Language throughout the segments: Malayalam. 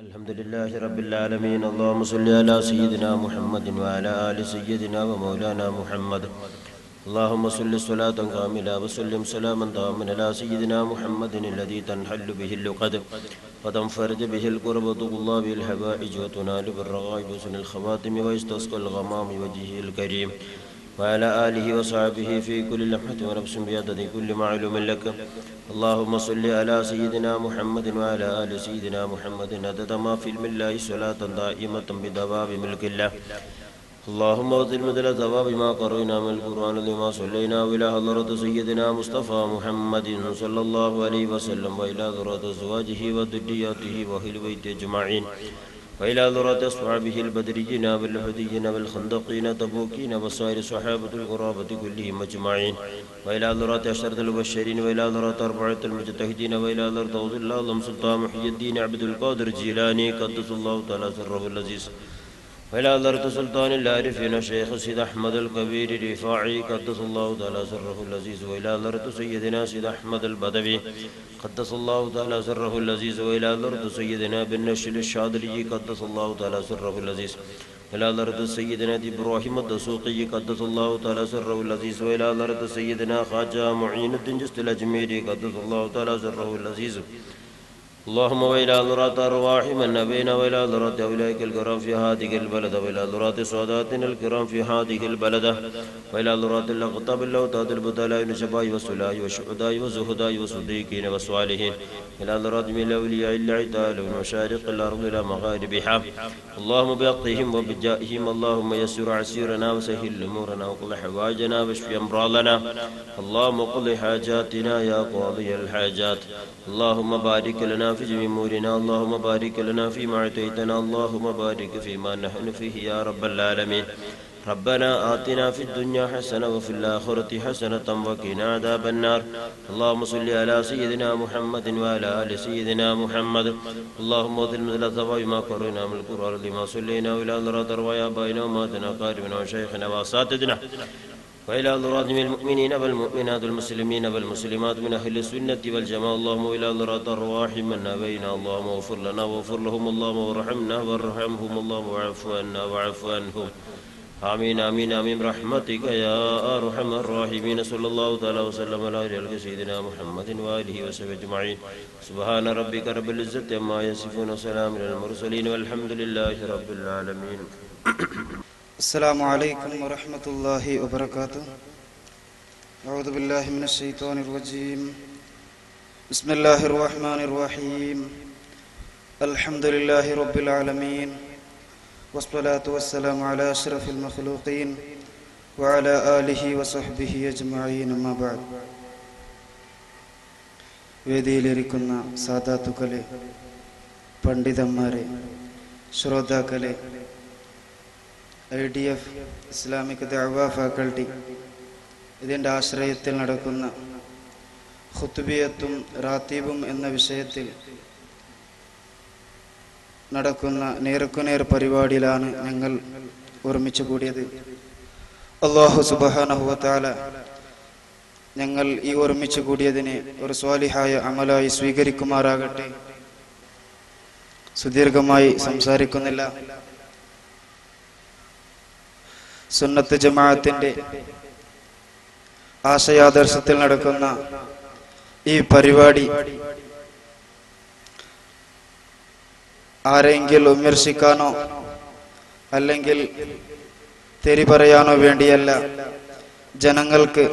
الحمد لله رب العالمين. اللهم صل على سيدنا محمد وعلى آل سيدنا ومولانا محمد. اللهم صل صلاة كاملة وسلم سلاما تاما على سيدنا محمد الذي تنحل به اللقد وتنفرج به الكرب وتقضى به الحوائج وتنال بالرغائب وحسن الخواتم ويستسقى الغمام وجهه الكريم وعلى آله وصحبه في كل لمحة ونفس بعدد كل معلوم لك. اللهم صل على سيدنا محمد وعلى آل سيدنا محمد عدد ما في علم الله صلاة دائمة بدوام ملك الله. اللهم اغفر مثل ثواب ما قرأنا من القرآن لما صلينا إلى حضرة سيدنا مصطفى محمد صلى الله عليه وسلم وإلى حضرة أزواجه وذرياته وأهل بيته أجمعين وإلى ذرات أصحابه البدريين والحديين والخندقين تبوكين وسائر صحابة القرابة كلهم أجمعين وإلى ذرات عشرة المبشرين وإلى ذرات أربعة المجتهدين وإلى ذرات عبد الله سلطان محي الدين عبد القادر الجيلاني قدس الله تعالى سره العزيز وإلى ذرة سلطان العارفين الشيخ سيد أحمد الكبير الرفاعي قدس الله تعالى سره العزيز وإلى ذرة سيدنا سيد أحمد البدوي قدس الله تعالى سره العزيز وإلى ذرة سيدنا بن نشل الشاذلي قدس الله تعالى سره العزيز وإلى ذرة سيدنا إبراهيم الدسوقي قدس الله تعالى سره العزيز وإلى ذرة سيدنا خواجة معين الدين جست الأجميري قدس الله تعالى سره العزيز. اللهم وإلى ذرات أرواح من نبينا وإلى ذرات أولئك الكرام في هذه البلد وإلى ذرات ساداتنا الكرام في هذه البلد وإلى ذرات الأقطاب الأوتاد البطلاء والشباب والسلاء والشهداء والزهداء والصديقين والصالحين إلى ذرات من الأولياء العتال من مشارق الأرض إلى مغاربها. اللهم بحقهم وبجائهم اللهم يسر عسيرنا وسهل أمورنا وقض حوائجنا واشف أمراضنا. اللهم قض حاجاتنا يا قاضي الحاجات. اللهم بارك لنا في جميع أمورنا. اللهم بارك لنا فيما أعطيتنا. اللهم بارك فيما نحن فيه يا رب العالمين. ربنا آتنا في الدنيا حسنة وفي الآخرة حسنة وقنا عذاب النار. اللهم صل على سيدنا محمد وعلى آل سيدنا محمد. اللهم اغفر مثل ثواب ما قرأنا من القرآن لما صلينا إلى ذرات أرواح آبائنا وأمهاتنا وأقاربنا وشيخنا وأساتذتنا وإلى ذرات المؤمنين والمؤمنات والمسلمين والمسلمات من أهل السنة والجماعة. اللهم إلى ذرات أرواح من نبينا اللهم اغفر لنا واغفر لهم اللهم وارحمنا وارحمهم اللهم واعف عنا واعف عنهم. آمين آمين آمين برحمتك يا أرحم الراحمين. صلى الله تعالى وسلم على سيدنا محمد وآله وصحبه أجمعين. سبحان ربك رب العزة عما يصفون وسلام على المرسلين والحمد لله رب العالمين. السلام عليكم ورحمة الله وبركاته. أعوذ بالله من الشيطان الرجيم. بسم الله الرحمن الرحيم. الحمد لله رب العالمين والصلاة والسلام على أشرف المخلوقين وعلى آله وصحبه أجمعين أما بعد. വേദിയിലിരിക്കുന്ന സാദാത്തുക്കളെ, പണ്ഡിതന്മാരെ, ശ്രോതാക്കളെ, IDF ഇസ്ലാമിക് ദഅവ ഫാക്കൽറ്റി ഇതിൻ്റെ ആശ്രയത്തിൽ നടക്കുന്ന ഖുത്ബിയത്തും റാത്തീബും എന്ന വിഷയത്തിൽ നടക്കുന്ന നേർക്കുനേർ പരിപാടിയിലാണ് ഞങ്ങൾ ഒരുമിച്ച് കൂടിയത്. അല്ലാഹു സുബ്ഹാനഹു വ തആല ഞങ്ങൾ ഈ ഒരുമിച്ച് കൂടിയതിനെ ഒരു സ്വാലിഹായ അമലായി സ്വീകരിക്കുമാറാകട്ടെ. സുദീർഘമായി സംസാരിക്കുന്നില്ല. സുന്നത്ത് ജമാഅത്തിന്റെ ആശയാദർശത്തിൽ നടക്കുന്ന ഈ പരിപാടി ആരെങ്കിലും വിമർശിക്കാനോ അല്ലെങ്കിൽ തെറി പറയാനോ വേണ്ടിയല്ല, ജനങ്ങൾക്ക്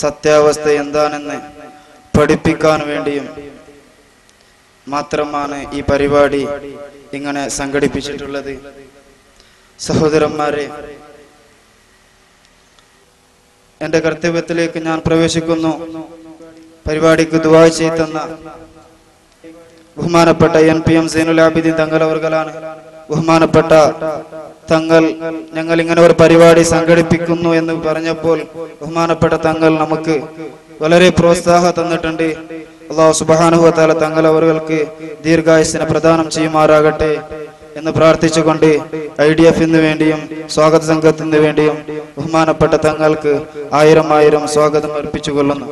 സത്യാവസ്ഥ എന്താണെന്ന് പഠിപ്പിക്കാൻ വേണ്ടിയും മാത്രമാണ് ഈ പരിപാടി ഇങ്ങനെ സംഘടിപ്പിച്ചിട്ടുള്ളത്. സഹോദരന്മാരെ, എന്റെ കർത്തവ്യത്തിലേക്ക് ഞാൻ പ്രവേശിക്കുന്നു. പരിപാടിക്ക് ദുആ ചെയ്തെന്ന ബഹുമാനപ്പെട്ട NPM സൈനുൽ ആബിദീൻ തങ്ങൾ അവർകളാണ്. ബഹുമാനപ്പെട്ട തങ്ങൾ ഞങ്ങൾ ഇങ്ങനെ ഒരു പരിപാടി സംഘടിപ്പിക്കുന്നു എന്ന് പറഞ്ഞപ്പോൾ ബഹുമാനപ്പെട്ട തങ്ങൾ നമുക്ക് വളരെ പ്രോത്സാഹനം തന്നിട്ടുണ്ട്. അല്ലാഹു സുബ്ഹാനഹു വ തആല തങ്ങൾ അവർക്ക് ദീർഘായുസ്സിനെ പ്രദാനം ചെയ്യുമാറാകട്ടെ എന്ന് പ്രാർത്ഥിച്ചുകൊണ്ട് IDF-ന് വേണ്ടിയും സ്വാഗത സംഘത്തിന് വേണ്ടിയും ബഹുമാനപ്പെട്ട തങ്ങൾക്ക് ആയിരം സ്വാഗതം അർപ്പിച്ചുകൊള്ളുന്നു.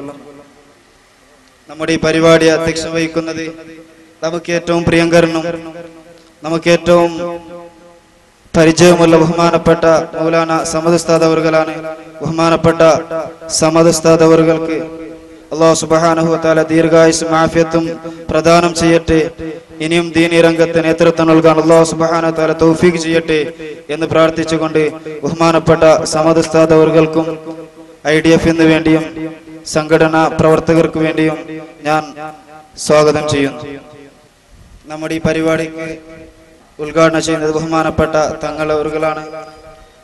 നമ്മുടെ ഈ പരിപാടി അധ്യക്ഷത വഹിക്കുന്നത് നമുക്ക് ഏറ്റവും പ്രിയങ്കരനും നമുക്ക് ഏറ്റവും പരിചയമുള്ള ബഹുമാനപ്പെട്ട മൗലാന സമദ് ഉസ്താദ് അവറുകളാണ്. ബഹുമാനപ്പെട്ട സമദ് ഉസ്താദ് അവറുകൾക്ക് അല്ലാഹു സുബ്ഹാനഹു വ തആല ദീർഘായുസ്സും ആഫിയത്തും പ്രദാനം ചെയ്യട്ടെ. ഇനിയും ദീനി രംഗത്ത് നേതൃത്വം നൽകാൻ അല്ലാഹു സുബ്ഹാനഹു വ തആല തൗഫീഖ് ചെയ്യട്ടെ എന്ന് പ്രാർത്ഥിച്ചുകൊണ്ട് ബഹുമാനപ്പെട്ട സമദ് ഉസ്താദ് അവറുകൾക്കും IDF എന്ന് വേണ്ടിയും സംഘടനാ പ്രവർത്തകർക്ക് വേണ്ടിയും ഞാൻ സ്വാഗതം ചെയ്യുന്നു. നമ്മുടെ ഈ പരിപാടിക്ക് ഉദ്ഘാടനം ചെയ്യുന്നത് ബഹുമാനപ്പെട്ട തങ്ങൾ അവറുകളാണ്.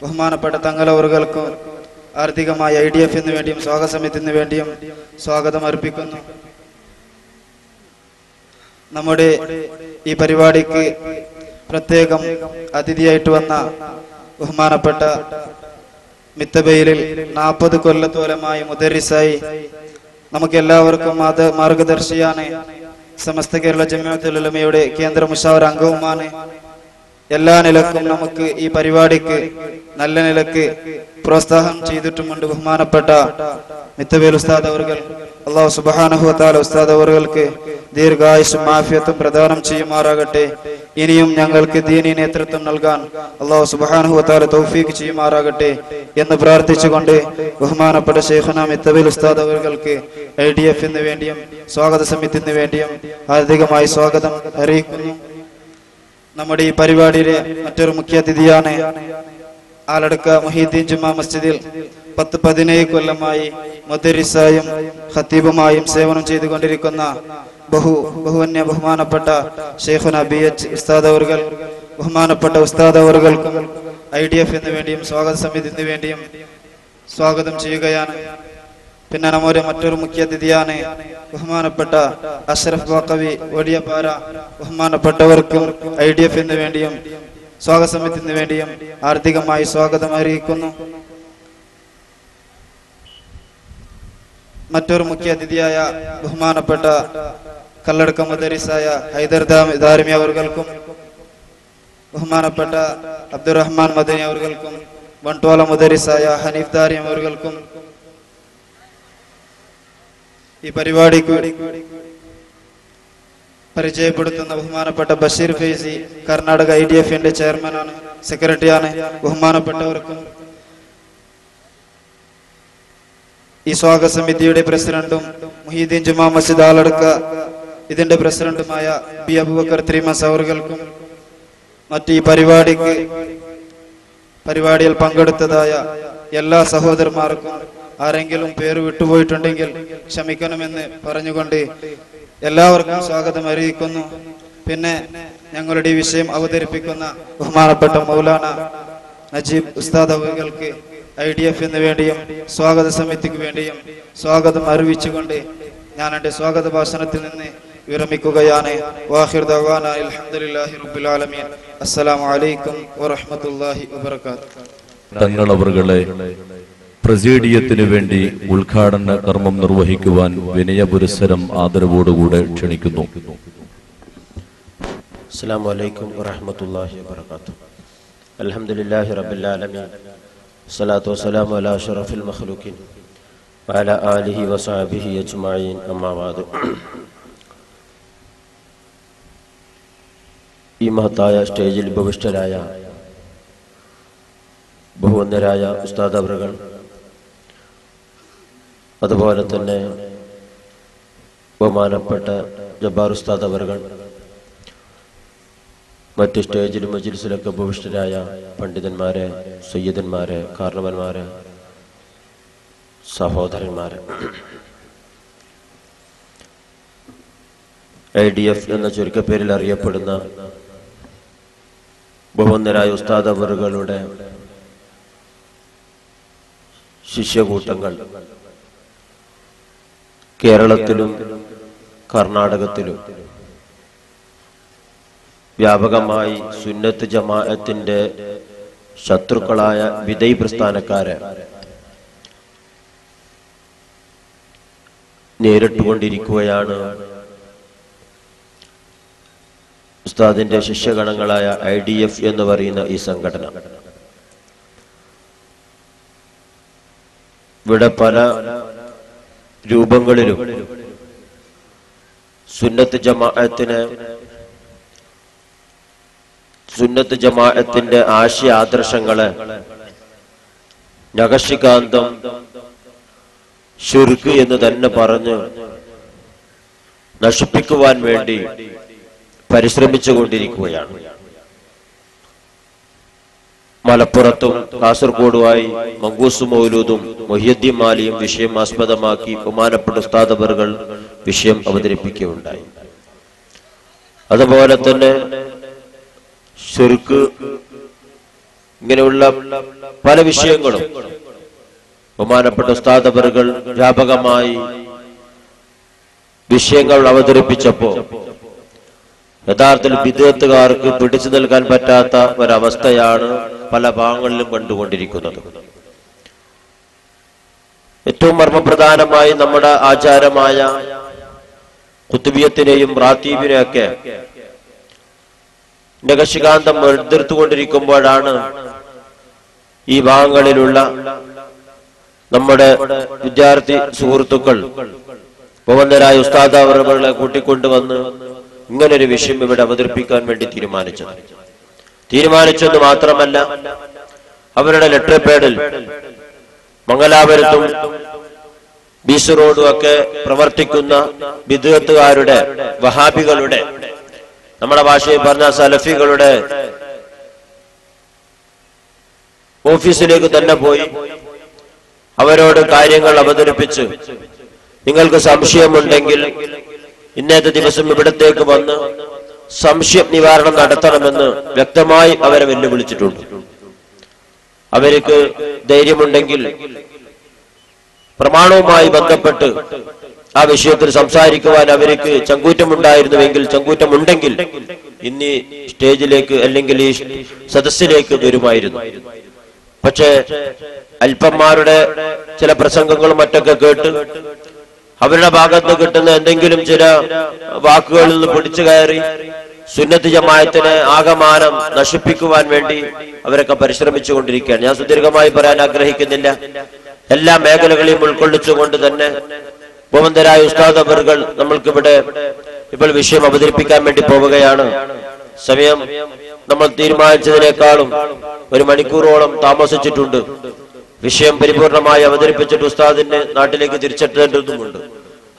ബഹുമാനപ്പെട്ട തങ്ങൾ അവറുകൾക്ക് ആർത്ഥികമായ IDF എന്ന് വേണ്ടിയും സ്വാഗത സമിതിന് വേണ്ടിയും സ്വാഗതം അർപ്പിക്കുന്നു. നമ്മുടെ ഈ പരിപാടിക്ക് പ്രത്യേകം അതിഥിയായിട്ട് വന്ന ബഹുമാനപ്പെട്ട മിത്തബയിലിൽ 40 കൊല്ലത്തോലമായി മുദരിസായി നമുക്ക് എല്ലാവർക്കും അത് മാർഗദർശിയാണ്. സമസ്ത കേരള ജമിഅത്തുൽ ഉലമയുടെ കേന്ദ്ര മുശാവറ അംഗവുമാണ്. എല്ലാ നിലക്കും നമുക്ക് ഈ പരിപാടിക്ക് നല്ല നിലക്ക് പ്രോത്സാഹനം ചെയ്തിട്ടുമുണ്ട് ബഹുമാനപ്പെട്ട മിത്തബയിൽ ഉസ്താദ് അവറുകൾ. അല്ലാഹു സുബ്ഹാനഹു വ തആല ഉസ്താദ് അവറുകൾക്ക് ദീർഘായുസ്സും ആഫിയത്തും പ്രദാനം ചെയ്യുമാറാകട്ടെ. ഇനിയും ഞങ്ങൾക്ക് ദീനി നേതൃത്വം നൽകാൻ അല്ലാഹു സുബ്ഹാനഹു വ തആല തൗഫീഖ് ചെയ്യുമാറാകട്ടെ എന്ന് പ്രാർത്ഥിച്ചുകൊണ്ട് ബഹുമാനപ്പെട്ട ശൈഖുനാ മിത്തബയിൽ ഉസ്താദ് അവറുകൾക്ക് IDF എന്ന് വേണ്ടിയും സ്വാഗത സമിതിന് വേണ്ടിയും ഹാർദികമായി സ്വാഗതം അറിയിക്കുന്നു. നമ്മുടെ ഈ പരിപാടിയിലെ മറ്റൊരു മുഖ്യാതിഥിയാണ് ആലടുക്ക മുഹീദ്ദീൻ ജുമാ മസ്ജിദിൽ 10-17 കൊല്ലമായി മുദരിസായും ഖത്തീബുമായും സേവനം ചെയ്തുകൊണ്ടിരിക്കുന്ന ബഹുവന്യ ബഹുമാനപ്പെട്ട ശൈഖുനാ BH ഉസ്താദ് അവറുകൾ. ബഹുമാനപ്പെട്ട ഉസ്താദ് അവറുകൾക്കും IDF എന്ന് വേണ്ടിയും സ്വാഗത സമിതിന് വേണ്ടിയും സ്വാഗതം ചെയ്യുകയാണ്. പിന്നെ നമ്മുടെ മറ്റൊരു മുഖ്യാതിഥിയാണ് ബഹുമാനപ്പെട്ട അഷ്റഫ് ബാക്കവി ഒടിയപ്പാറ. ബഹുമാനപ്പെട്ടവർക്കും IDF എന്ന് വേണ്ടിയും സ്വാഗത സമിതിന് വേണ്ടിയും ആർത്ഥികമായി സ്വാഗതം അറിയിക്കുന്നു. മറ്റൊരു മുഖ്യാതിഥിയായ ബഹുമാനപ്പെട്ട കല്ലടക്ക മുദരിസായ ഹൈദർ ദാരിമി അവർകൾക്കും ബഹുമാനപ്പെട്ട അബ്ദുറഹ്മാൻ മദനി അവർകൾക്കും വൺടോല മുദരിസായ ഹനീഫ് ദാരിമി അവർകൾക്കും ഈ പരിപാടിക്ക് പരിചയപ്പെടുത്തുന്ന ബഹുമാനപ്പെട്ട ബഷീർ ഫൈസി കർണാടക IDF-ന്റെ ചെയർമാനാണ്, സെക്രട്ടറിയാണ്. ബഹുമാനപ്പെട്ടവർക്കും ഈ സ്വാഗത സമിതിയുടെ പ്രസിഡന്റും മുഹീദ്ദീൻ ജുമാ മസ്ജിദ് ആലടുക്ക ഇതിന്റെ പ്രസിഡന്റുമായ B അബൂബക്കർ ത്രീമസ് അവർകൾക്കും മറ്റ് ഈ പരിപാടിയിൽ പങ്കെടുത്തതായ എല്ലാ സഹോദരന്മാർക്കും ആരെങ്കിലും പേര് വിട്ടുപോയിട്ടുണ്ടെങ്കിൽ ക്ഷമിക്കണമെന്ന് പറഞ്ഞുകൊണ്ട് എല്ലാവർക്കും സ്വാഗതം അറിയിക്കുന്നു. പിന്നെ ഞങ്ങളുടെ ഈ വിഷയം അവതരിപ്പിക്കുന്ന ബഹുമാനപ്പെട്ട മൗലാന നജീബ് ഉസ്താദ് അവറുകൾക്ക് IDF എന്ന് വേണ്ടിയും സ്വാഗത സമിതിക്ക് വേണ്ടിയും സ്വാഗതം അറിയിച്ചുകൊണ്ട് ഞാൻ എൻ്റെ സ്വാഗത ഭാഷണത്തിൽ നിന്ന് വിരമിക്കുകയാണ്. വാഖിർ ദഅവാന അൽഹംദുലില്ലാഹി റബ്ബിൽ ആലമീൻ. അസ്സലാമു അലൈക്കും വറഹ്മത്തുള്ളാഹി വബറകാതുഹു. തങ്ങൾ അവറുകളെ പ്രസീഡിയത്തിനു വേണ്ടി ഉദ്ഘാടന കർമ്മം നിർവഹിക്കുവാൻ വിനയപുരസ്സരം ആദരവോടുകൂടെ ക്ഷണിക്കുന്നു. അസ്സലാമു അലൈക്കും വറഹ്മത്തുള്ളാഹി വബറകാതുഹു. അൽഹംദുലില്ലാഹി റബ്ബിൽ ആലമീൻ. സ്വലാത്തു വസ്സലാമു അലാ അഷ്റഫിൽ മഖ്ലൂഖീൻ വഅലാ ആലിഹി വസഹബിഹി അജ്മഈൻ. അമ്മാ ബഅദ്. ഈ മഹത്തായ സ്റ്റേജിൽ ഉപവിഷ്ടരായ ബഹുവന്യരായ ഉസ്താദ് അവറുകൾ, അതുപോലെ തന്നെ ബഹുമാനപ്പെട്ട ജബ്ബാർ ഉസ്താദ് അവറുകൾ, മറ്റ് സ്റ്റേജിലും മജ്ലിസിലൊക്കെ ഉപവിഷ്ടരായ പണ്ഡിതന്മാരെ, സയ്യിദന്മാരെ, കാരണവന്മാരെ, സഹോദരന്മാരെ, IDF എന്ന ചുരുക്കപ്പേരിൽ അറിയപ്പെടുന്ന ബഹുവന്യരായ ഉസ്താദ് അവറുകളുടെ ശിഷ്യകൂട്ടങ്ങൾ കേരളത്തിലും കർണാടകത്തിലും വ്യാപകമായി സുന്നത്ത് ജമാഅത്തിന്റെ ശത്രുക്കളായ വിദയ് പ്രസ്ഥാനക്കാരെ നേരിട്ടുകൊണ്ടിരിക്കുകയാണ്. ഉസ്താദിന്റെ ശിഷ്യഗണങ്ങളായ IDF എന്ന് പറയുന്ന ഈ സംഘടന ഇവിടെ പല രൂപങ്ങളിലും സുന്നത്ത് ജമാഅത്തിനെ സുന്നത്ത് ജമാഅത്തിന്റെ ആശയ ആദർശങ്ങളെ നഖശികാന്തം ശിർക്ക് എന്ന് തന്നെ പറഞ്ഞ് നശിപ്പിക്കുവാൻ വേണ്ടി പരിശ്രമിച്ചുകൊണ്ടിരിക്കുകയാണ്. മലപ്പുറത്തും കാസർഗോഡുമായി മങ്കൂസ് മൗലൂദും മുഹിയുദ്ദീൻ മാലിയും വിഷയം ആസ്പദമാക്കി ബഹുമാനപ്പെട്ട ഉസ്താദ് അവറുകൾ വിഷയം അവതരിപ്പിക്കുകയുണ്ടായി. അതുപോലെ തന്നെ ശിർക്ക് ഇങ്ങനെയുള്ള പല വിഷയങ്ങളും ബഹുമാനപ്പെട്ട ഉസ്താദ് അവറുകൾ വ്യാപകമായി വിഷയങ്ങൾ അവതരിപ്പിച്ചപ്പോ യഥാർത്ഥത്തിൽ ബിദ്അത്തുകാർക്ക് പിടിച്ചു നിൽക്കാൻ പറ്റാത്ത ഒരവസ്ഥയാണ് പല ഭാഗങ്ങളിലും കണ്ടുകൊണ്ടിരിക്കുന്നത്. ഏറ്റവും മർമ്മപ്രധാനമായി നമ്മുടെ ആചാരമായ ഖുത്ബിയത്തിനെയും റാത്തീബിനെയൊക്കെ നഖശികാന്തം എതിർത്തുകൊണ്ടിരിക്കുമ്പോഴാണ് ഈ ഭാഗങ്ങളിലുള്ള നമ്മുടെ വിദ്യാർത്ഥി സുഹൃത്തുക്കൾ ബഹുമാന്യരായ ഉസ്താദ് അവറുകളെ കൂട്ടിക്കൊണ്ടുവന്ന് ഇങ്ങനൊരു വിഷയം ഇവിടെ അവതരിപ്പിക്കാൻ വേണ്ടി തീരുമാനിച്ചെന്ന് മാത്രമല്ല, അവരുടെ ലെറ്റർ പേഡിൽ മംഗലാപുരത്തും ബീച്ച് റോഡും ഒക്കെ പ്രവർത്തിക്കുന്ന ബിദ്അത്തുകാരുടെ, വഹാബികളുടെ, നമ്മുടെ ഭാഷയിൽ പറഞ്ഞ സലഫികളുടെ ഓഫീസിലേക്ക് തന്നെ പോയി അവരോട് കാര്യങ്ങൾ അവതരിപ്പിച്ച് നിങ്ങൾക്ക് സംശയമുണ്ടെങ്കിൽ ഇന്നത്തെ ദിവസം ഇവിടത്തേക്ക് വന്ന് സംശയ നിവാരണം നടത്തണമെന്ന് വ്യക്തമായി അവരെ വെല്ലുവിളിച്ചിട്ടുണ്ട്. അവർക്ക് ധൈര്യമുണ്ടെങ്കിൽ പ്രമാണവുമായി ബന്ധപ്പെട്ട് ആ വിഷയത്തിൽ സംസാരിക്കുവാൻ അവർക്ക് ചങ്കൂറ്റമുണ്ടായിരുന്നുവെങ്കിൽ, ചങ്കൂറ്റമുണ്ടെങ്കിൽ ഇന്ന് സ്റ്റേജിലേക്ക് അല്ലെങ്കിൽ ഈ സദസ്സിലേക്ക് വരുമായിരുന്നു. പക്ഷേ അല്പന്മാരുടെ ചില പ്രസംഗങ്ങളും മറ്റൊക്കെ കേട്ട് അവരുടെ ഭാഗത്ത് കിട്ടുന്ന എന്തെങ്കിലും ചില വാക്കുകളിൽ നിന്ന് പിടിച്ചു കയറി സുന്നത്ത് ജമാഅത്തിനെ ആകമാനം നശിപ്പിക്കുവാൻ വേണ്ടി അവരൊക്കെ പരിശ്രമിച്ചുകൊണ്ടിരിക്കുകയാണ്. ഞാൻ സുദീർഘമായി പറയാൻ ആഗ്രഹിക്കുന്നില്ല. എല്ലാ മേഖലകളെയും ഉൾക്കൊള്ളിച്ചുകൊണ്ട് തന്നെ ബഹുമാന്യരായ ഉസ്താദ് അവറുകൾ നമ്മൾക്കിവിടെ ഇപ്പോൾ വിഷയം അവതരിപ്പിക്കാൻ വേണ്ടി പോവുകയാണ്. സമയം നമ്മൾ തീരുമാനിച്ചതിനേക്കാളും 1 മണിക്കൂറോളം താമസിച്ചിട്ടുണ്ട്. വിഷയം പരിപൂർണമായി അവതരിപ്പിച്ചിട്ട് ഉസ്താദിന്റെ നാട്ടിലേക്ക് തിരിച്ചെത്തേണ്ടതുമുണ്ട്.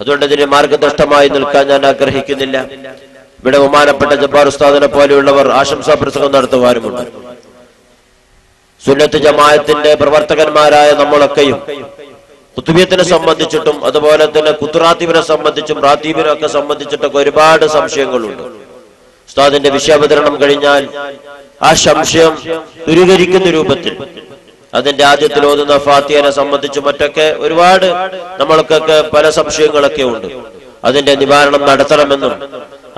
അതുകൊണ്ട് ഇതിന് മാർഗദർശമായി നിൽക്കാൻ ഞാൻ ആഗ്രഹിക്കുന്നില്ല. ഇവിടെ ബഹുമാനപ്പെട്ട ജബ്ബാർ ഉസ്താദിനെ പോലെയുള്ളവർ ആശംസാ പ്രസംഗം നടത്തുവാനുമുണ്ട്. സുന്നത്ത് ജമാഅത്തിന്റെ പ്രവർത്തകന്മാരായ നമ്മളൊക്കെയും ഖുത്ബിയത്തിനെ സംബന്ധിച്ചിട്ടും അതുപോലെ തന്നെ ഖുത്റാത്തീബിനെ സംബന്ധിച്ചും റാത്തീബിനെ ഒക്കെ സംബന്ധിച്ചിട്ടൊക്കെ ഒരുപാട് സംശയങ്ങളുണ്ട്. ഉസ്താദിന്റെ വിഷയാവതരണം കഴിഞ്ഞാൽ ആ സംശയം ദൂരീകരിക്കുന്ന രൂപത്തിൽ അതിന്റെ ആദ്യത്തിൽ ഓതുന്ന ഫാത്തിഹയെ സംബന്ധിച്ച് മറ്റൊക്കെ ഒരുപാട് നമ്മൾക്കൊക്കെ പല സംശയങ്ങളൊക്കെ ഉണ്ട്. അതിന്റെ നിവാരണം നടത്തണമെന്നും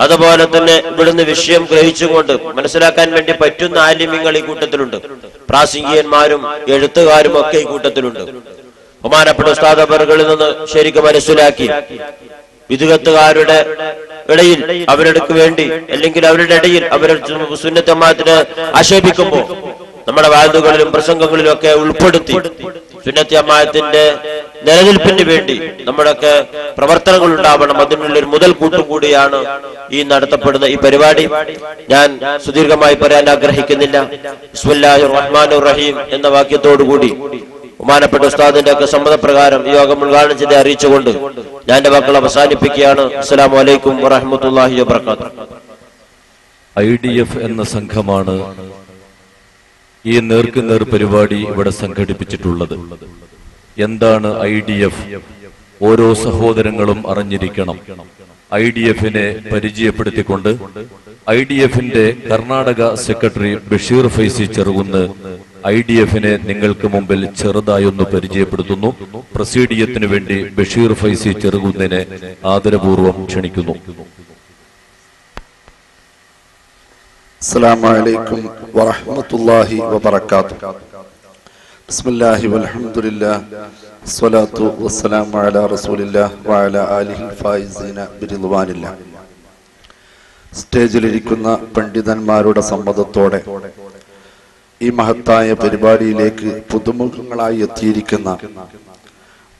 അതുപോലെ തന്നെ ഇവിടുന്ന് വിഷയം ഗ്രഹിച്ചുകൊണ്ട് മനസ്സിലാക്കാൻ വേണ്ടി പറ്റുന്ന ആലിമ്യങ്ങൾ ഈ കൂട്ടത്തിലുണ്ട്. പ്രാസംഗികന്മാരും എഴുത്തുകാരും ഒക്കെ ഈ കൂട്ടത്തിലുണ്ട്. ബഹുമാനപ്പെട്ട ഉസ്താദ് അവറുകളിൽ നിന്ന് ശരിക്കും മനസ്സിലാക്കി വിദഗ്ധക്കാരുടെ ഇടയിൽ അവരുടെ വേണ്ടി അല്ലെങ്കിൽ അവരുടെ ഇടയിൽ അവർ സുന്നത്ത് ജമാഅത്തിനെ ആക്ഷേപിക്കുമ്പോൾ നമ്മുടെ വാദങ്ങളിലും പ്രസംഗങ്ങളിലും ഒക്കെ ഉൾപ്പെടുത്തി സുന്നത്ത് ജമാഅത്തിന്റെ നിലനിൽപ്പിന് വേണ്ടി നമ്മുടെയൊക്കെ പ്രവർത്തനങ്ങൾ ഉണ്ടാവണം. അതിനുള്ളൊരു മുതൽക്കൂട്ടും കൂടിയാണ് ഈ നടത്തപ്പെടുന്ന ഈ പരിപാടി. ഞാൻ സുദീർഘമായി പറയാൻ ആഗ്രഹിക്കുന്നില്ല. ബിസ്മില്ലാഹിർ റഹ്മാനിർ റഹീം എന്ന വാക്യത്തോടുകൂടി ബഹുമാനപ്പെട്ട ഉസ്താദിന്റെ ഒക്കെ സമ്മതപ്രകാരം ഈ യോഗം ഉദ്ഘാടനം ചെയ്ത് അറിയിച്ചുകൊണ്ട് ഞാൻ എന്റെ വാക്കുകൾ അവസാനിപ്പിക്കുകയാണ്. അസ്സലാമു അലൈക്കും വറഹ്മത്തുള്ളാഹി വബറകാതുഹു. IDF എന്ന സംഘമാണ് ഈ നേർക്കുനേർ പരിപാടി ഇവിടെ സംഘടിപ്പിച്ചിട്ടുള്ളത്. എന്താണ് IDF? ഓരോ സഹോദരങ്ങളും അറിഞ്ഞിരിക്കണം. IDF-നെ പരിചയപ്പെടുത്തിക്കൊണ്ട് IDF-ന്റെ കർണാടക സെക്രട്ടറി ബഷീർ ഫൈസി ചെറുകുന്ന് IDF-നെ നിങ്ങൾക്ക് മുമ്പിൽ ചെറുതായൊന്ന് പരിചയപ്പെടുത്തുന്നു. പ്രസീഡിയത്തിനു വേണ്ടി ബഷീർ ഫൈസി ചെറുകുന്നിനെ ആദരപൂർവ്വം ക്ഷണിക്കുന്നു. السلام عليكم ورحمة الله وبركاته. بسم الله والحمد لله والصلاة والسلام على رسول الله وعلى آله الفائزين برضوان الله. സ്റ്റേജിലിരിക്കുന്ന പണ്ഡിതന്മാരുടെ സമ്മതത്തോടെ ഈ മഹത്തായ പരിപാടിയിലേക്ക് പുതുമുഖങ്ങളായി എത്തിയിരിക്കുന്ന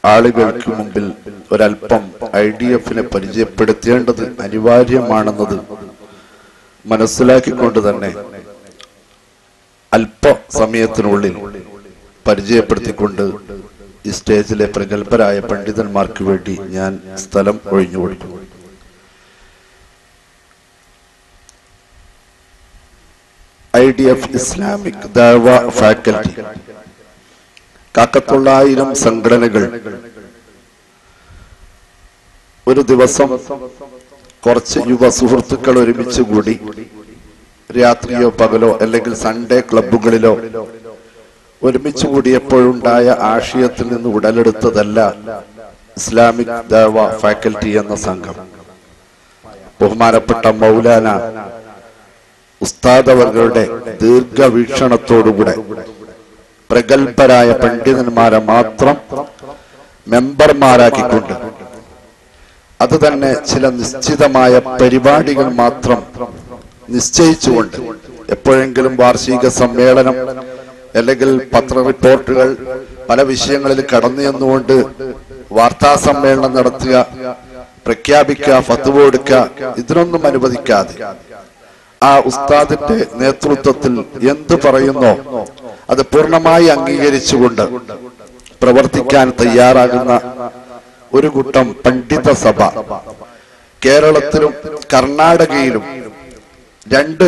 ആളുകൾക്ക് മുമ്പിൽ ഒരൽപ്പം IDF-നെ പരിചയപ്പെടുത്തേണ്ടത് അനിവാര്യമാണെന്നത് മനസ്സിലാക്കിക്കൊണ്ട് തന്നെ അല്പസമയത്തിനുള്ളിൽ പരിചയപ്പെടുത്തിക്കൊണ്ട് ഈ സ്റ്റേജിലെ പ്രഗത്ഭരായ പണ്ഡിതന്മാർക്ക് വേണ്ടി ഞാൻ സ്ഥലം ഒഴിഞ്ഞു കൊടുക്കുന്നു. IDF ഇസ്ലാമിക് ദഅവ ഫാക്കൽറ്റി കാക്കത്തുള്ളായിരം സംഘടനകൾ ഒരു ദിവസം കുറച്ച് യുവ സുഹൃത്തുക്കൾ ഒരുമിച്ച് കൂടി രാത്രിയോ പകലോ അല്ലെങ്കിൽ സൺഡേ ക്ലബ്ബുകളിലോ ഒരുമിച്ച് കൂടിയപ്പോഴുണ്ടായ ആശയത്തിൽ നിന്ന് ഉടലെടുത്തതല്ല ഇസ്ലാമിക് ദഅവ ഫാക്കൽറ്റി എന്ന സംഘം. ബഹുമാനപ്പെട്ട മൗലാന ഉസ്താദ് അവരുടെ ദീർഘവീക്ഷണത്തോടുകൂടെ പ്രഗത്ഭരായ പണ്ഡിതന്മാരെ മാത്രം മെമ്പർമാരാക്കിക്കൊണ്ട് അത് തന്നെ ചില നിശ്ചിതമായ പരിപാടികൾ മാത്രം നിശ്ചയിച്ചുകൊണ്ട് എപ്പോഴെങ്കിലും വാർഷിക സമ്മേളനം അല്ലെങ്കിൽ പത്ര റിപ്പോർട്ടുകൾ പല വിഷയങ്ങളിൽ കടന്നു ചെന്നുകൊണ്ട് വാർത്താ സമ്മേളനം നടത്തുക, പ്രഖ്യാപിക്കുക, ഫത്വ കൊടുക്കുക, ഇതിനൊന്നും അനുവദിക്കാതെ ആ ഉസ്താദിന്റെ നേതൃത്വത്തിൽ എന്തു പറയുന്നോ അത് പൂർണ്ണമായി അംഗീകരിച്ചുകൊണ്ട് പ്രവർത്തിക്കാൻ തയ്യാറാകുന്ന ഒരു കൂട്ടം പണ്ഡിത സഭ കേരളത്തിലും കർണാടകയിലും 2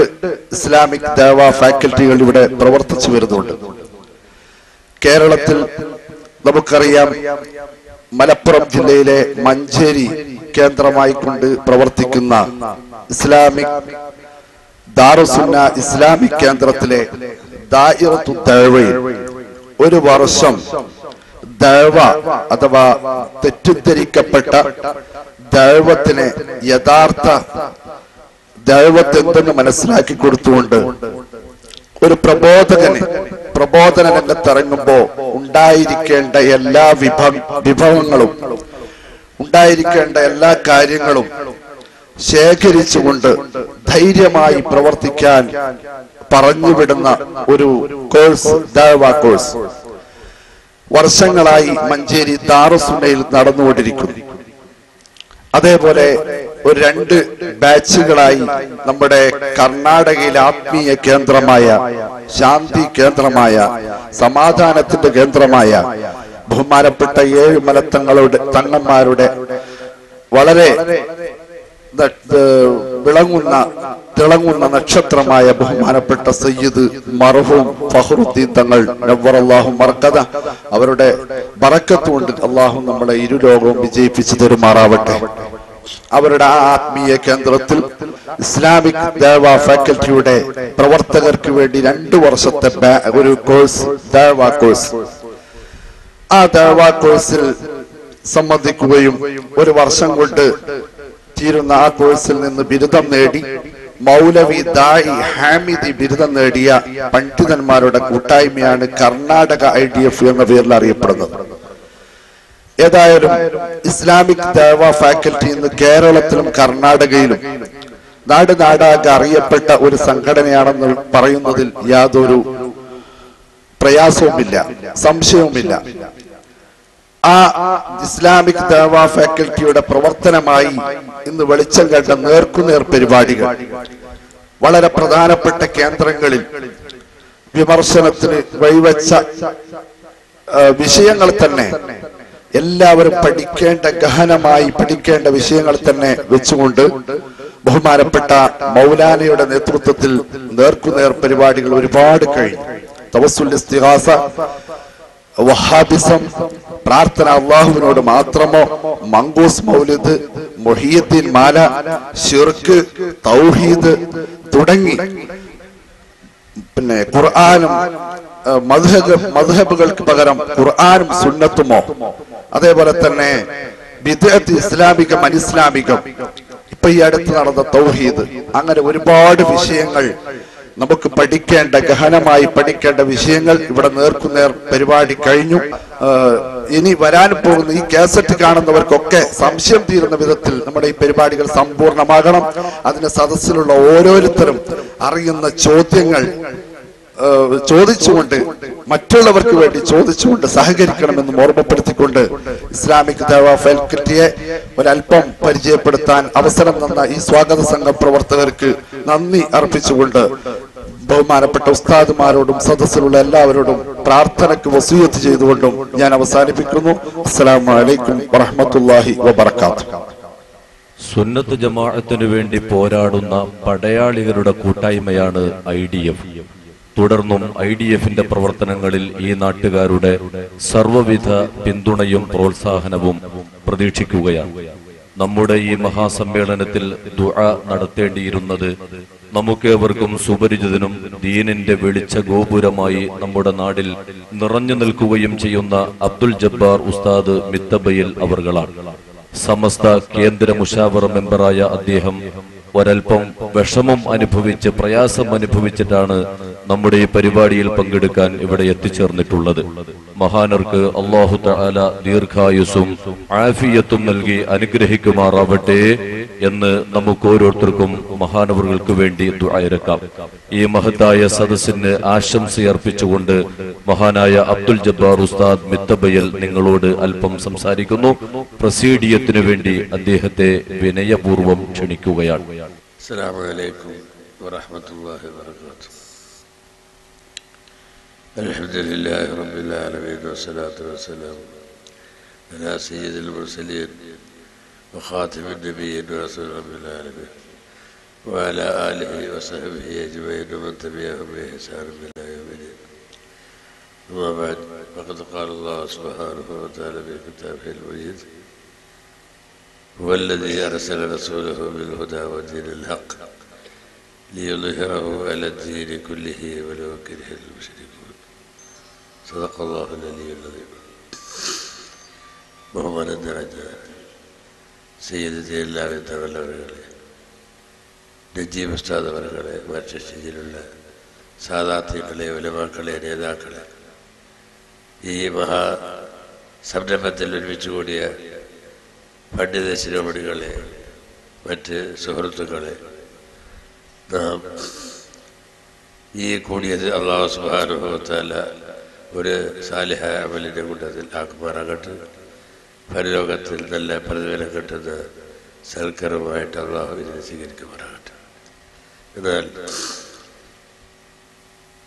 ഇസ്ലാമിക് ദഅവ ഫാക്കൽറ്റികൾ ഇവിടെ പ്രവർത്തിച്ചു വരുന്നുണ്ട്. കേരളത്തിൽ നമുക്കറിയാം മലപ്പുറം ജില്ലയിലെ മഞ്ചേരി കേന്ദ്രമായി കൊണ്ട് പ്രവർത്തിക്കുന്ന ഇസ്ലാമിക് ദാറുസുന്ന ഇസ്ലാമിക് കേന്ദ്രത്തിലെ ദാഇറത്തു ദഅവയിൽ ഒരു വർഷം ദഅവ അഥവാ തെറ്റിദ്ധരിക്കപ്പെട്ട ദഅവത്തിനെ യഥാർത്ഥ ദഅവത്ത് എന്തെന്ന് മനസ്സിലാക്കി കൊടുത്തുകൊണ്ട് ഒരു പ്രബോധന രംഗത്തിറങ്ങുമ്പോ ഉണ്ടായിരിക്കേണ്ട എല്ലാ വിഭവങ്ങളും ഉണ്ടായിരിക്കേണ്ട എല്ലാ കാര്യങ്ങളും ശേഖരിച്ചുകൊണ്ട് ധൈര്യമായി പ്രവർത്തിക്കാൻ പറഞ്ഞുവിടുന്ന ഒരു കോഴ്സ്, ദഅവ കോഴ്സ് വർഷങ്ങളായി മഞ്ചേരി ദാറുസുന്നയിൽ നടന്നുകൊണ്ടിരിക്കുന്നു. അതേപോലെ ഒരു 2 ബാച്ചുകളായി നമ്മുടെ കർണാടകയിലെ ആത്മീയ കേന്ദ്രമായ, ശാന്തി കേന്ദ്രമായ, സമാധാനത്തിന്റെ കേന്ദ്രമായ ബഹുമാനപ്പെട്ട 7 തങ്ങന്മാരുടെ വളരെ തിളങ്ങുന്ന നക്ഷത്രമായ ബഹുമാനപ്പെട്ട സയ്യിദ് മർഹൂം ഫഖ്റുദ്ദീൻ തങ്ങൾ നവ്വറല്ലാഹു മർക്കദ അവരുടെ ബറക്കത്ത് കൊണ്ട് അള്ളാഹു നമ്മളെ ഇരുലോകവും വിജയിപ്പിച്ചു തരുമാറാവട്ടെ. അവരുടെ ആ ആത്മീയ കേന്ദ്രത്തിൽ ഇസ്ലാമിക് ദഅവ ഫാക്കൽറ്റിയുടെ പ്രവർത്തകർക്ക് വേണ്ടി 2 വർഷത്തെ ഒരു കോഴ്സ്, ദഅവ കോഴ്സ്, ആ ദഅവ കോഴ്സിൽ സംബന്ധിക്കുകയും ഒരു വർഷം കൊണ്ട് തീരുന്ന ആ കോഴ്സിൽ നിന്ന് ബിരുദം നേടി മൗലവി ദായി ഹാമിദി ബിരുദം നേടിയ പണ്ഡിതന്മാരുടെ കൂട്ടായ്മയാണ് കർണാടക IDF എന്ന പേരിൽ അറിയപ്പെടുന്നത്. ഏതായാലും ഇസ്ലാമിക് ദഅവ ഫാക്കൽറ്റി ഇന്ന് കേരളത്തിലും കർണാടകയിലും നാടാകെ അറിയപ്പെട്ട ഒരു സംഘടനയാണെന്ന് പറയുന്നതിൽ യാതൊരു പ്രയാസവുമില്ല, സംശയവുമില്ല. ആ ഇസ്ലാമിക് ദഅവ ഫാക്കൽറ്റിയുടെ പ്രവർത്തനമായി ഇന്ന് വെളിച്ചം കണ്ട നേർക്കുനേർ പരിപാടികൾ വളരെ പ്രധാനപ്പെട്ട കേന്ദ്രങ്ങളിൽ വിമർശനത്തിന് വഴിവെച്ച വിഷയങ്ങൾ തന്നെ എല്ലാവരും ഗഹനമായി പഠിക്കേണ്ട വിഷയങ്ങൾ തന്നെ വെച്ചുകൊണ്ട് ബഹുമാനപ്പെട്ട മൗലാനയുടെ നേതൃത്വത്തിൽ നേർക്കുനേർ പരിപാടികൾ ഒരുപാട് കഴിഞ്ഞു. തവസ്സുൽ ഇസ്തിഗാസ, വഹാബിസം, പ്രാർത്ഥന അള്ളാഹുവിനോട് മാത്രമോ, മങ്കൂസ് മൗലിദ്, മുഹിയുദ്ദീൻ മാല, ശിർക്ക്, തൗഹീദ് തുടങ്ങി പിന്നെ ഖുർആനും മദ്ഹബുകൾക്ക് പകരം ഖുർആനും സുന്നത്തുമോ, അതേപോലെ തന്നെ ബിദ്അത്ത്, ഇസ്ലാമികം, അനിസ്ലാമികം, ഇപ്പൊ ഈ അടുത്ത് നടന്ന തൗഹീദ്, അങ്ങനെ ഒരുപാട് വിഷയങ്ങൾ നമുക്ക് ഗഹനമായി പഠിക്കേണ്ട വിഷയങ്ങൾ ഇവിടെ നേർക്കുനേർ പരിപാടി കഴിഞ്ഞു. ഇനി വരാൻ പോകുന്ന ഈ കാസറ്റ് കാണുന്നവർക്കൊക്കെ സംശയം തീരുന്ന വിധത്തിൽ നമ്മുടെ ഈ പരിപാടികൾ സമ്പൂർണ്ണമാകണം. അതിന് സദസ്സിലുള്ള ഓരോരുത്തരും അറിയുന്ന ചോദ്യങ്ങൾ ചോദിച്ചുകൊണ്ട് മറ്റുള്ളവർക്ക് വേണ്ടി ചോദിച്ചുകൊണ്ട് സഹകരിക്കണമെന്നും ഓർമ്മപ്പെടുത്തിക്കൊണ്ട് ഇസ്ലാമിക് ദഅവ ഫാക്കൽറ്റിയെ ഒരല്പം പരിചയപ്പെടുത്താൻ അവസരം തന്ന ഈ സ്വാഗത സംഘ പ്രവർത്തകർക്ക് നന്ദി അർപ്പിച്ചുകൊണ്ട് ബഹുമാനപ്പെട്ട ഉസ്താദുമാരോടും സദസ്സിലുള്ള എല്ലാവരോടും പ്രാർത്ഥനയ്ക്ക് വസിയത്ത് ചെയ്തുകൊണ്ടും ഞാൻ അവസാനിപ്പിക്കുന്നു. അസ്സലാമു അലൈക്കും വറഹ്മത്തുള്ളാഹി വബറകാതുഹു. സുന്നത്ത് ജമാഅത്തിനു വേണ്ടി പോരാടുന്ന പടയാളികളുടെ കൂട്ടായ്മയാണ് IDF. തുടർന്നും IDFന്റെ പ്രവർത്തനങ്ങളിൽ ഈ നാട്ടുകാരുടെ സർവ്വവിധ പിന്തുണയും പ്രോത്സാഹനവും പ്രതീക്ഷിക്കുകയാണ്. നമ്മുടെ ഈ മഹാസമ്മേളനത്തിൽ ദുആ നടത്തേണ്ടിയിരുന്നത് നമുക്കേവർക്കും സുപരിചിതനും ദീനിന്റെ വെളിച്ച ഗോപുരമായി നമ്മുടെ നാടിൽ നിറഞ്ഞു നിൽക്കുകയും ചെയ്യുന്ന അബ്ദുൽ ജബ്ബാർ ഉസ്താദ് മിത്തബയിൽ അവർകളാണ്. സമസ്ത കേന്ദ്ര മുശാവറ മെമ്പറായ അദ്ദേഹം ഒരൽപ്പം വിഷമം അനുഭവിച്ച് പ്രയാസം അനുഭവിച്ചിട്ടാണ് നമ്മുടെ ഈ പരിപാടിയിൽ പങ്കെടുക്കാൻ ഇവിടെ എത്തിച്ചേർന്നിട്ടുള്ളത്. മഹാനർക്ക് അല്ലാഹു തആല ദീർഘായുസ്സും ആഫിയത്തും നൽകി അനുഗ്രഹിക്കുമാറാവട്ടെ എന്ന് നമുക്ക് ഓരോരുത്തർക്കും മഹാനവറുകൾക്ക് വേണ്ടി ദുആയിരക്കാം. ഈ മഹത്തായ സദസ്സിന് ആശംസയർപ്പിച്ചുകൊണ്ട് മഹാനായ അബ്ദുൽ ജബ്ബാർ ഉസ്താദ് മിത്തബയിൽ നിങ്ങളോട് അല്പം സംസാരിക്കുന്നു. പ്രസീഡിയത്തിനു വേണ്ടി അദ്ദേഹത്തെ വിനയപൂർവ്വം ക്ഷണിക്കുകയാണ്. അസ്സലാമു അലൈക്കും വറഹ്മത്തുള്ളാഹി വബറകാതുഹു. അൽഹംദുലില്ലാഹി റബ്ബിൽ ആലമീൻ വസ്സലാത്തു വസ്സലാമു അലാ സയ്യിദിൽ മുർസലീൻ വഖാതിമിൻ നബിയ്യീൻ വറസൂലിൽ റബ്ബിൽ ആലമീൻ വഅലാ ആലിഹി വസഹ്ബിഹി അജ്മഈൻ വമൻ തബിഅഹും ബിഇഹ്സാൻ ഇലാ യൗമിദ്ദീൻ. അമ്മാ ബഅദ് ഫഖദ് ഖാല അല്ലാഹു സുബ്ഹാനഹു വ തആല ഫീ കിതാബിഹിൽ മജീദ് هو الذي أرسل رسوله بالهدى ودين الحق ليظهره على الدين كله ولو كره المشركون. صدق الله العلي العظيم. ബഹുമാനം നിറഞ്ഞ സയ്യിദ് എല്ലാവരും തങ്ങളവരുകളെ, നജീബ് ഉസ്താദ് അവരുകളെ, മറ്റു സ്റ്റേജിലുള്ള സാദാത്യങ്ങളെ, ഉലമാക്കളെ, നേതാക്കളെ, ഈ മഹാ സംരംഭത്തിൽ ഒരുമിച്ച് കൂടിയ പണ്ഡിത ശിരോമണികളെ, മറ്റ് സുഹൃത്തുക്കളെ, നാം ഈ കൂടിയത് അല്ലാഹു സുബ്ഹാനഹു വ തആല ഒരു സാലിഹായ അമലിൻ്റെ കൂട്ടത്തിൽ ആക്കുമാറാകട്ടെ. പരലോകത്തിൽ നല്ല പ്രതിഫലം കിട്ടുന്ന സൽക്കരമായിട്ട് അല്ലാഹു ഇതിനെ സ്വീകരിക്കുമാറാകട്ടെ. എന്നാൽ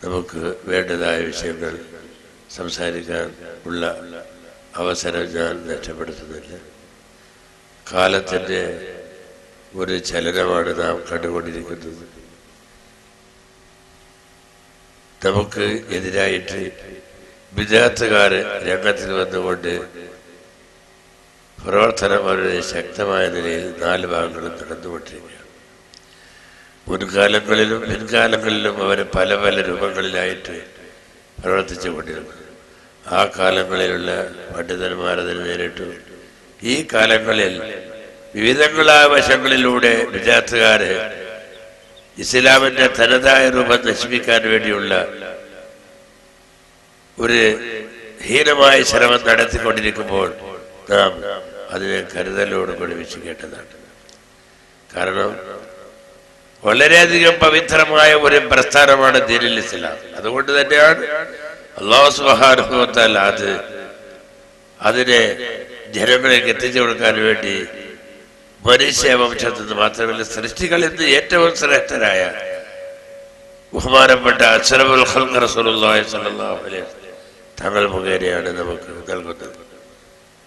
നമുക്ക് വേണ്ടതായ വിഷയങ്ങൾ സംസാരിക്കാൻ ഉള്ള അവസരം ഞാൻ നഷ്ടപ്പെടുത്തുന്നില്ല. കാലത്തിൻ്റെ ഒരു ചലനമാണ് നാം കണ്ടുകൊണ്ടിരിക്കുന്നത്. നമുക്ക് എതിരായിട്ട് വിദഗ്ധക്കാർ രംഗത്തിൽ വന്നുകൊണ്ട് പ്രവർത്തനം വളരെ ശക്തമായ നിലയിൽ 4 ഭാഗങ്ങളും നടന്നുകൊണ്ടിരിക്കുകയാണ്. മുൻകാലങ്ങളിലും പിൻകാലങ്ങളിലും അവർ പല പല രൂപങ്ങളിലായിട്ട് പ്രവർത്തിച്ചു കൊണ്ടിരുന്നു. ആ കാലങ്ങളിലുള്ള പണ്ഡിതന്മാരതിന് നേരിട്ടു. ഈ കാലങ്ങളിൽ വിവിധങ്ങളായ വശങ്ങളിലൂടെ വിദഗ്ധക്കാര് ഇസ്ലാമിന്റെ തനതായ രൂപം നശിപ്പിക്കാൻ വേണ്ടിയുള്ള ഒരു ഹീനമായ ശ്രമം നടത്തിക്കൊണ്ടിരിക്കുമ്പോൾ നാം അതിനെ കരുതലോടുകൂടി വീക്ഷിക്കേണ്ടതാണ്. കാരണം വളരെയധികം പവിത്രമായ ഒരു പ്രസ്ഥാനമാണ് ദീനുൽ ഇസ്ലാം. അതുകൊണ്ട് തന്നെയാണ് അല്ലാഹു സുബ്ഹാനഹു വ തആല അതിനെ ജനങ്ങളിലേക്ക് എത്തിച്ചു കൊടുക്കാൻ വേണ്ടി മനുഷ്യവംശത്തിൽ നിന്ന് മാത്രമല്ല സൃഷ്ടികളിൽ നിന്ന് ഏറ്റവും ശ്രേഷ്ഠരായ ബഹുമാനപ്പെട്ട അശ്റഫുൽ ഖൽഖ് റസൂലുള്ളാഹി സ്വല്ലല്ലാഹു അലൈഹി വസല്ലം തങ്ങൾ മുഖേനയാണ് നമുക്ക് നൽകുന്നത്.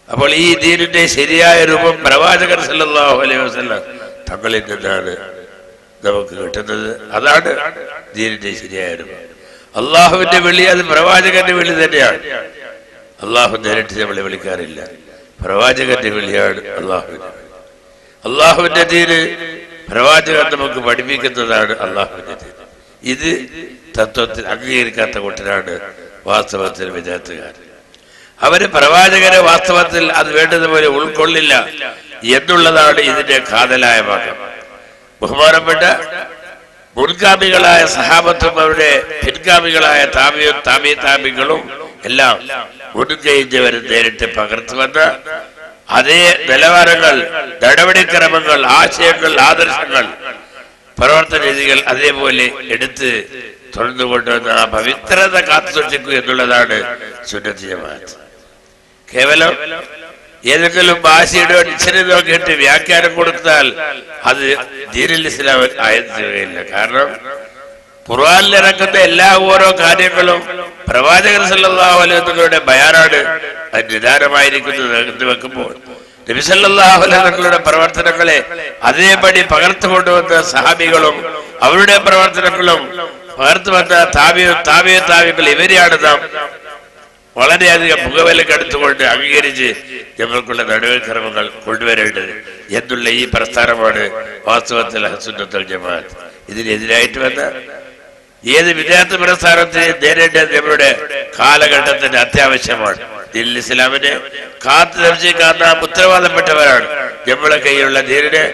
അപ്പോൾ ഈ ദീനിന്റെ ശരിയായ രൂപം പ്രവാചകർ സല്ലല്ലാഹു അലൈഹി വസല്ലം തങ്ങളിൽ നിന്നാണ് നമുക്ക് കിട്ടുന്നത്. അതാണ് ദീനിന്റെ ശരിയായ രൂപം. അള്ളാഹുവിന്റെ വിളി അത് പ്രവാചകന്റെ വിളി തന്നെയാണ്. അള്ളാഹു നേരിട്ട് നമ്മളെ വിളിക്കാറില്ല, പ്രവാചകന്റെ വിളിയാണ് അള്ളാഹുവിന്റെ വിളി. അള്ളാഹുവിന്റെ ദീന് പ്രവാചകൻ നമുക്ക് പഠിപ്പിക്കുന്നതാണ് അള്ളാഹുവിന്റെ ദീൻ. ഇത് തത്വത്തിൽ അംഗീകരിക്കാത്ത കൂട്ടരാണ് വാസ്തവത്തിൽ വിദഗ്ധക്കാർ. അവര് പ്രവാചകരെ വാസ്തവത്തിൽ അത് വേണ്ടതുപോലെ ഉൾക്കൊള്ളില്ല എന്നുള്ളതാണ് ഇതിന്റെ കാതലായ ഭാഗം. ബഹുമാനപ്പെട്ട മുൻഗാമികളായ സഹാബത്തും അവരുടെ പിൻഗാമികളായ താബികളും എല്ലാം മുൻകഴിഞ്ഞവരും നേരിട്ട് പകർത്തു വന്ന അതേ നിലവാരങ്ങൾ, നടപടിക്രമങ്ങൾ, ആശയങ്ങൾ, ആദർശങ്ങൾ, പ്രവർത്തന രീതികൾ അതേപോലെ എടുത്ത് തുറന്നുകൊണ്ടുവന്ന ആ പവിത്രത കാത്തു സൂക്ഷിക്കുക എന്നുള്ളതാണ് സുന്നത്ത് ജമാഅത്ത്. കേവലം ഏതെങ്കിലും ഭാഷയുടെ ഇച്ചിരി നോക്കിയിട്ട് വ്യാഖ്യാനം കൊടുത്താൽ അത് ദീനുൽ ഇസ്ലാം ആയിരിക്കുകയില്ല. കാരണം ഖുർആനിൽ ഇറക്കുന്ന എല്ലാ ഓരോ കാര്യങ്ങളും പ്രവാചകൻ സല്ലല്ലാഹു അലൈഹി വസല്ലമയുടെ ബയാനാണ് അത് നിദാനമായിരിക്കുന്നത് എന്ന് വെക്കുമ്പോൾ നബി സല്ലല്ലാഹു അലൈഹി വസല്ലമയുടെ പ്രവർത്തനങ്ങളെ അതേപടി പകർത്തു കൊണ്ടുവന്ന സഹാബികളും അവരുടെ പ്രവർത്തനങ്ങളും പകർത്തു വന്ന താബികൾ ഇവരെയാണ് നാം വളരെയധികം മുഖവിലക്കെടുത്തുകൊണ്ട് അംഗീകരിച്ച് നമ്മൾക്കുള്ള നടപടിക്രമങ്ങൾ കൊണ്ടുവരേണ്ടത് എന്നുള്ള ഈ പ്രസ്ഥാനമാണ് വാസ്തവത്തിൽ സുന്നത്തുൽ ജമാഅത്ത്. ഇതിനെതിരായിട്ട് വന്ന ഏത് വിദ്യാർത്ഥി പ്രസ്ഥാനത്തെ നേരിടേണ്ടത് നമ്മളുടെ കാലഘട്ടത്തിന്റെ അത്യാവശ്യമാണ്. ദീനുൽ ഇസ്ലാമിനെ കാത്തു രക്ഷിക്കാൻ നാം ഉത്തരവാദപ്പെട്ടവരാണ്. നമ്മളെ കയ്യിലുള്ള ദീനിനെ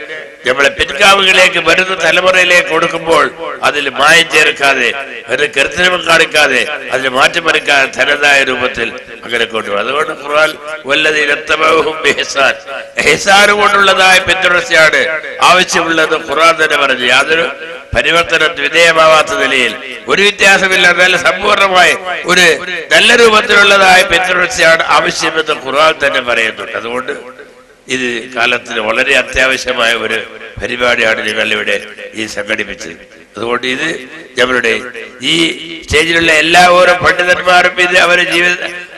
നമ്മളെ പിൻഗാമികളിലേക്ക് വരുന്ന തലമുറയിലേക്ക് കൊടുക്കുമ്പോൾ അതിൽ മായം ചേർക്കാതെ അതിന് കൃത്രിമം കാണിക്കാതെ അതിന് മാറ്റം വരുത്താതെ തനതായ രൂപത്തിൽ അങ്ങനെ കൊണ്ടുപോകും. അതുകൊണ്ട് ഖുർആൻ ഇഹ്സാൻ കൊണ്ടുള്ളതായ പിന്തുടർച്ചയാണ് ആവശ്യമുള്ളത് ഖുർആൻ തന്നെ പറഞ്ഞു. യാതൊരു പരിവർത്തനം വിധേയമാവാത്ത നിലയിൽ ഒരു വ്യത്യാസമില്ലാതെ നല്ല സമ്പൂർണമായ ഒരു നല്ല രൂപത്തിലുള്ളതായ പിന്തുടർച്ചയാണ് ആവശ്യമെന്ന് ഖുർആൻ തന്നെ പറയുന്നുണ്ട്. അതുകൊണ്ട് ഇത് കാലത്തിന് വളരെ അത്യാവശ്യമായ ഒരു പരിപാടിയാണ് ഞങ്ങളിവിടെ ഈ സംഘടിപ്പിച്ചത്. അതുകൊണ്ട് ഇത് ഞങ്ങളുടെ ഈ സ്റ്റേജിലുള്ള എല്ലാ ഓരോ പണ്ഡിതന്മാരും ഇത് അവരുടെ ജീവിത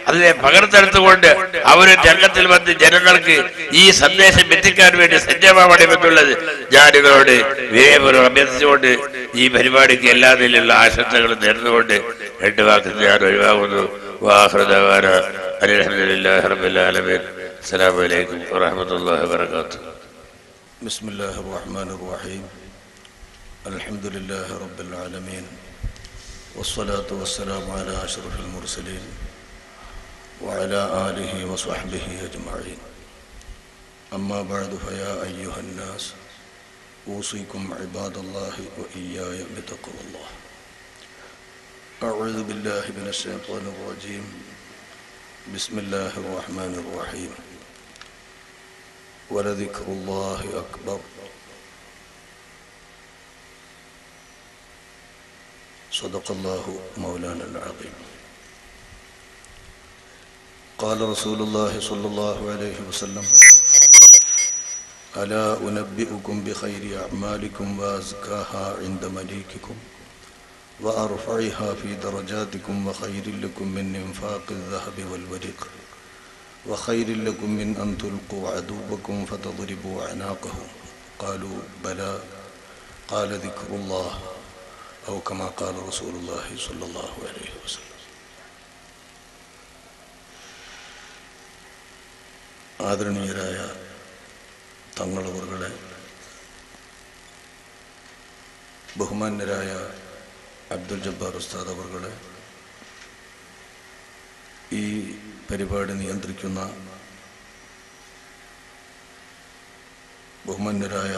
അതിനെ പകർത്തെടുത്തുകൊണ്ട് അവർ രംഗത്തിൽ വന്ന് ജനങ്ങൾക്ക് ഈ സന്ദേശം എത്തിക്കാൻ വേണ്ടി സജ്ജമാവണമെന്നുള്ളത് ഞാൻ നിങ്ങളോട് വിനയപൂർവ്വം അഭ്യർത്ഥിച്ചുകൊണ്ട് ഈ പരിപാടിക്ക് എല്ലാ നിലയിലുള്ള ആശംസകളും നേർന്നുകൊണ്ട് രണ്ട് വാക്ക് ഞാൻ ഒഴിവാകുന്നു. വാഹിറു ദഅ്വാനാ അൽഹംദുലില്ലാഹി റബ്ബിൽ ആലമീൻ. السلام عليكم ورحمة الله وبركاته. بسم الله الرحمن الرحيم. الحمد لله رب العالمين والصلاة والسلام على أشرف المرسلين وعلى آله وصحبه أجمعين. أما بعد فيا أيها الناس أوصيكم عباد الله وإياي بتقوى الله. أعوذ بالله من الشيطان الرجيم. بسم الله الرحمن الرحيم. ولذكر الله أكبر. صدق الله مولانا العظيم. قال رسول الله صلى الله عليه وسلم: ألا أنبئكم بخير أعمالكم وأزكاها عند مليككم وأرفعها في درجاتكم وخير لكم من إنفاق الذهب والورق وخير لكم من أن تلقوا عدوكم فتضربوا أعناقه. قالوا بلى. قال ذكر الله أو كما قال رسول الله صلى الله عليه وسلم. ആദരണീയരായ തങ്ങളവറുകളെ, ബഹുമാന്യരായ അബ്ദുൽ ജബ്ബാർ ഉസ്താദ് അവർകളെ, ഈ പരിപാടി നിയന്ത്രിക്കുന്ന ബഹുമാന്യരായ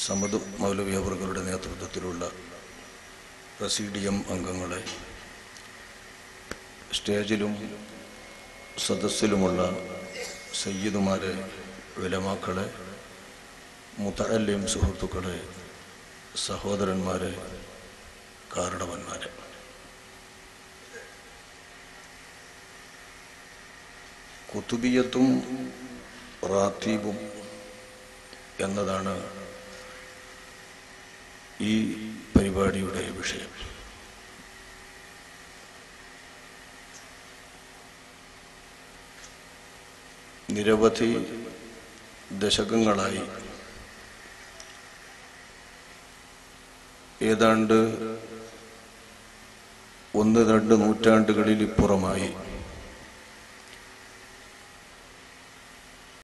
സമദ് മൗലവി അവറുകളുടെ നേതൃത്വത്തിലുള്ള പ്രസിഡിയം അംഗങ്ങളെ, സ്റ്റേജിലും സദസ്സിലുമുള്ള സയ്യിദുമാരെ, ഉലമാക്കളെ, മുതഅല്ലിം സുഹൃത്തുക്കളെ, സഹോദരന്മാരെ, കാരണവന്മാരെ, കുതുബിയത്തും റാത്തീബും എന്നതാണ് ഈ പരിപാടിയുടെ വിഷയം. നിരവധി ദശകങ്ങളായി, ഏതാണ്ട് 1-2 നൂറ്റാണ്ടുകളിൽ ഇപ്പുറമായി